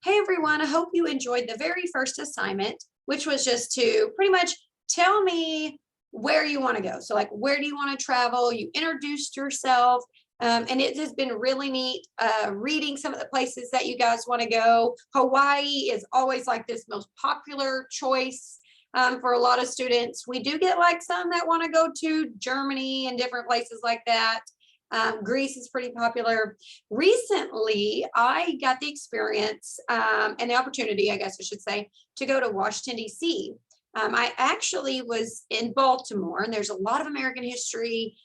Hey everyone, I hope you enjoyed the very first assignment, which was just to pretty much tell me where you want to go. So, like, where do you want to travel? You introduced yourself, and it has been really neat reading some of the places that you guys want to go. Hawaii is always like this most popular choice for a lot of students. We do get like some that want to go to Germany and different places like that. Greece is pretty popular. Recently, I got the experience and the opportunity, I guess I should say, to go to Washington, D.C. I actually was in Baltimore, and there's a lot of American history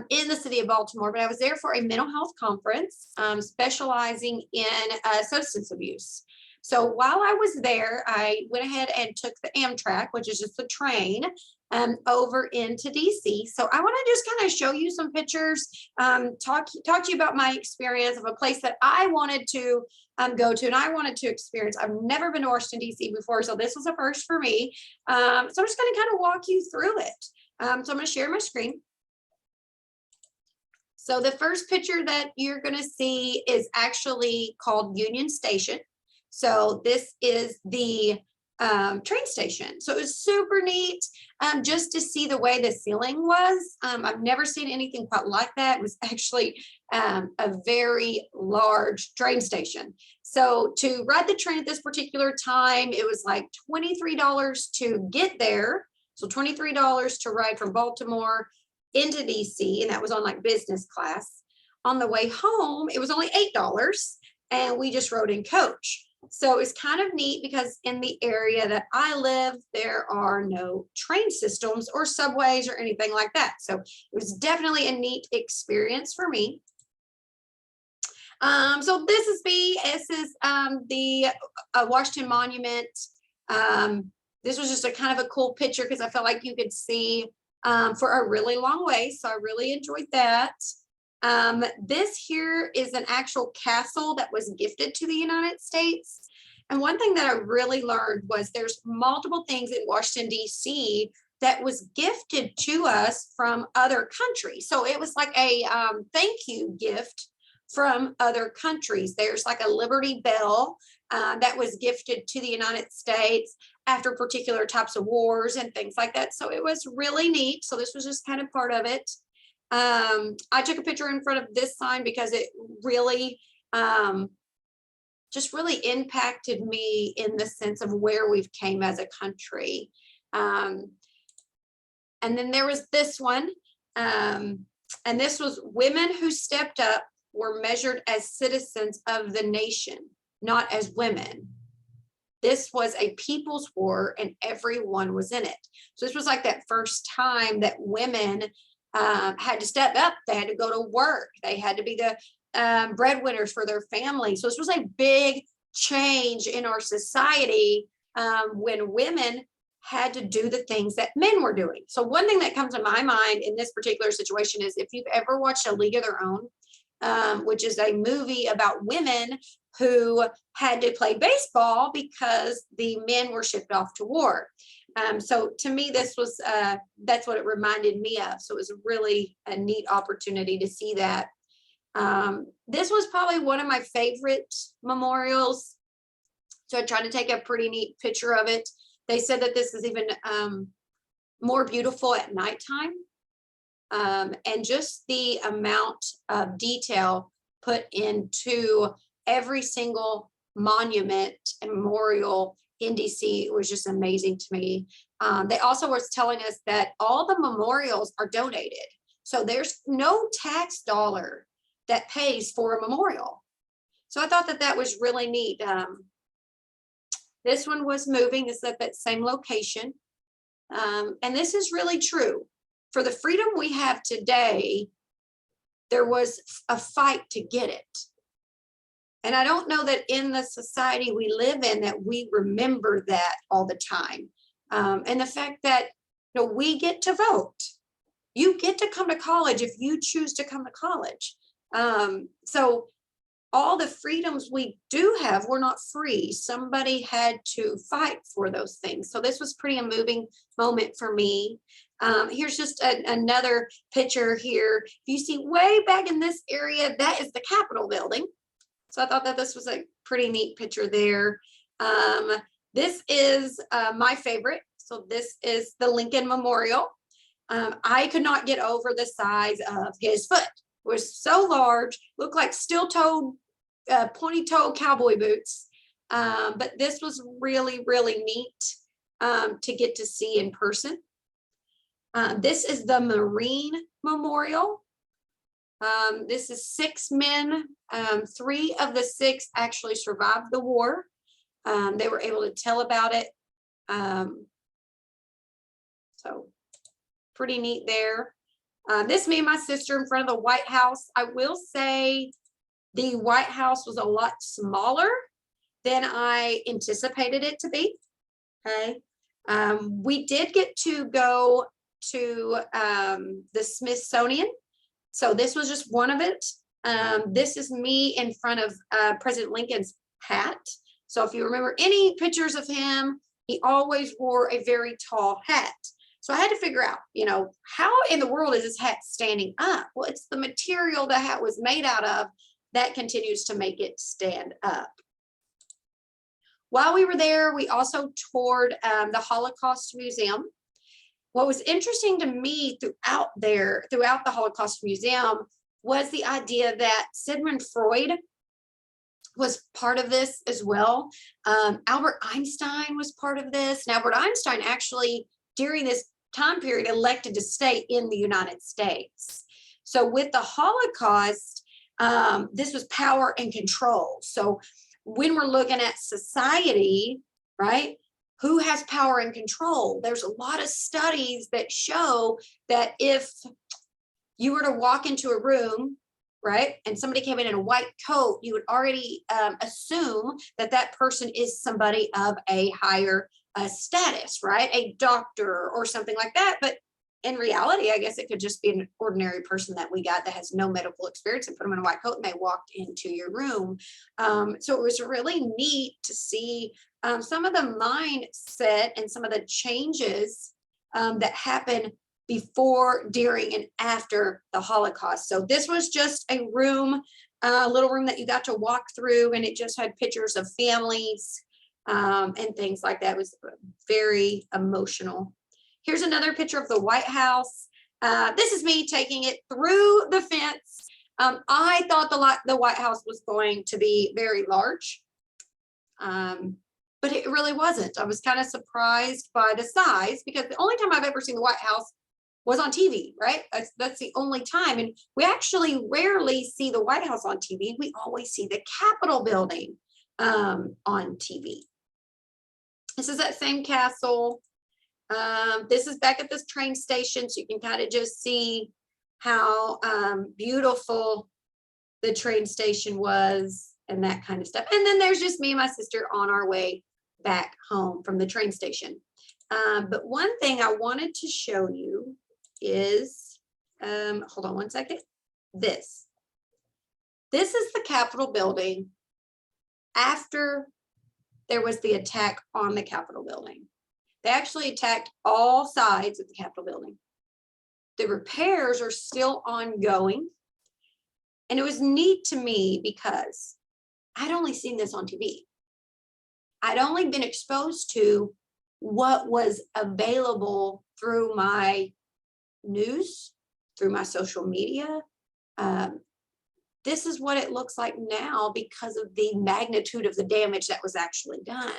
in the city of Baltimore, but I was there for a mental health conference specializing in substance abuse. So while I was there, I went ahead and took the Amtrak, which is just the train, over into DC. So I want to just kind of show you some pictures, talk to you about my experience of a place that I wanted to go to and I wanted to experience. I've never been to Washington DC before, so this was a first for me. So I'm just going to kind of walk you through it. So I'm going to share my screen. So the first picture that you're going to see is actually called Union Station. So this is the train station. So it was super neat just to see the way the ceiling was. I've never seen anything quite like that. It was actually a very large train station. So to ride the train at this particular time, it was like $23 to get there. So $23 to ride from Baltimore into DC, and that was on like business class. On the way home, it was only $8, and we just rode in coach. So it's kind of neat because in the area that I live, there are no train systems or subways or anything like that. So it was definitely a neat experience for me. So this is the Washington Monument. This was just a kind of a cool picture because I felt like you could see for a really long way. So I really enjoyed that. This here is an actual castle that was gifted to the United States. And one thing that I really learned was there's multiple things in Washington, D.C. that was gifted to us from other countries. So it was like a thank you gift from other countries. There's like a Liberty Bell that was gifted to the United States after particular types of wars and things like that. So it was really neat. So this was just kind of part of it. I took a picture in front of this sign because it really just really impacted me in the sense of where we've came as a country. And then there was this one, and this was women who stepped up were measured as citizens of the nation, not as women. This was a people's war and everyone was in it. So this was like that first time that women had to step up. They had to go to work. They had to be the breadwinners for their family. So this was a big change in our society when women had to do the things that men were doing. So one thing that comes to my mind in this particular situation is if you've ever watched A League of Their Own, which is a movie about women who had to play baseball because the men were shipped off to war. So to me, this was that's what it reminded me of. So it was really a neat opportunity to see that. This was probably one of my favorite memorials. So I tried to take a pretty neat picture of it. They said that this is even more beautiful at nighttime. And just the amount of detail put into every single monument and memorial in DC was just amazing to me. They also were telling us that all the memorials are donated. So there's no tax dollar that pays for a memorial. So I thought that that was really neat. This one was moving. This is at that same location. And this is really true. For the freedom we have today, there was a fight to get it. And I don't know that in the society we live in that we remember that all the time. And the fact that we get to vote. You get to come to college if you choose to come to college. So all the freedoms we do have, we're not free. Somebody had to fight for those things. So this was pretty a moving moment for me. Here's just another picture here. If you see way back in this area, that is the Capitol building. So I thought that this was a pretty neat picture there. This is my favorite. So this is the Lincoln Memorial. I could not get over the size of his foot. It was so large, looked like steel-toed, pointy-toed cowboy boots. But this was really, really neat to get to see in person. This is the Marine Memorial. This is 6 men. 3 of the 6 actually survived the war. They were able to tell about it. So pretty neat there. This me and my sister in front of the White House. I will say the White House was a lot smaller than I anticipated it to be. Okay. We did get to go to the Smithsonian. So this was just one of it. This is me in front of President Lincoln's hat. So if you remember any pictures of him, he always wore a very tall hat. So I had to figure out, how in the world is this hat standing up? Well, it's the material the hat was made out of that continues to make it stand up. While we were there, we also toured the Holocaust Museum. What was interesting to me throughout the Holocaust Museum, was the idea that Sigmund Freud was part of this as well. Albert Einstein was part of this. And Albert Einstein actually, during this time period, elected to stay in the United States. So with the Holocaust, this was power and control. So when we're looking at society, right, who has power and control? There's a lot of studies that show that if you were to walk into a room, right, and somebody came in a white coat, you would already assume that that person is somebody of a higher status, right? A doctor or something like that. But in reality, I guess it could just be an ordinary person that we got that has no medical experience, and put them in a white coat and they walked into your room. So it was really neat to see some of the mindset and some of the changes that happen before, during, and after the Holocaust. So this was just a room, a little room that you got to walk through, and it just had pictures of families and things like that. It was very emotional. Here's another picture of the White House. This is me taking it through the fence. I thought the White House was going to be very large, but it really wasn't. I was kind of surprised by the size, because the only time I've ever seen the White House was on TV, right? That's the only time. And we actually rarely see the White House on TV. We always see the Capitol building on TV. This is that same castle. This is back at this train station, so you can kind of just see how beautiful the train station was and that kind of stuff. And then there's just me and my sister on our way back home from the train station. But one thing I wanted to show you is, hold on one second. This is the Capitol building after there was the attack on the Capitol building. They actually attacked all sides of the Capitol building. The repairs are still ongoing. And it was neat to me because I'd only seen this on TV. I'd only been exposed to what was available through my news, through my social media. This is what it looks like now because of the magnitude of the damage that was actually done.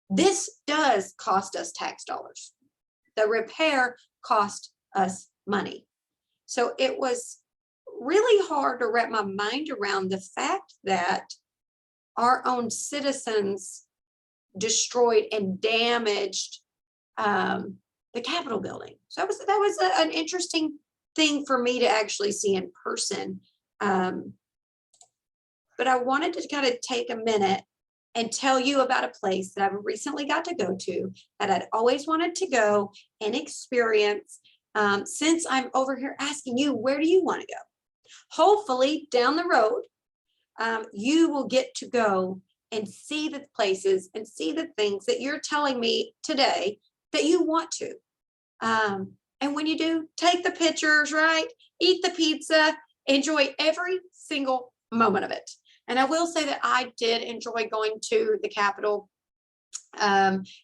This does cost us tax dollars. The repair cost us money. So it was really hard to wrap my mind around the fact that our own citizens destroyed and damaged the Capitol building. So that was an interesting thing for me to actually see in person. But I wanted to kind of take a minute and tell you about a place that I've recently got to go to that I'd always wanted to go and experience. Since I'm over here asking you, where do you want to go? Hopefully down the road, you will get to go and see the places and see the things that you're telling me today that you want to. And when you do, take the pictures, right? Eat the pizza, enjoy every single moment of it. And I will say that I did enjoy going to the Capitol,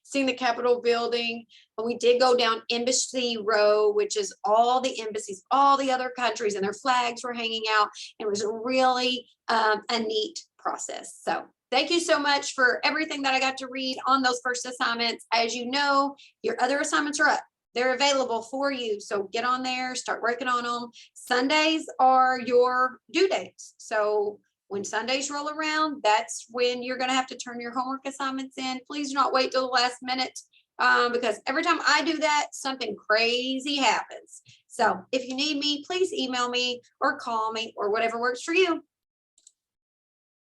seeing the Capitol building. And we did go down Embassy Row, which is all the embassies, all the other countries, and their flags were hanging out. It was really a neat process. So thank you so much for everything that I got to read on those first assignments. As you know, your other assignments are up. They're available for you. So get on there, start working on them. Sundays are your due dates. So when Sundays roll around, that's when you're going to have to turn your homework assignments in. Please do not wait till the last minute, because every time I do that, something crazy happens. So if you need me, please email me or call me or whatever works for you.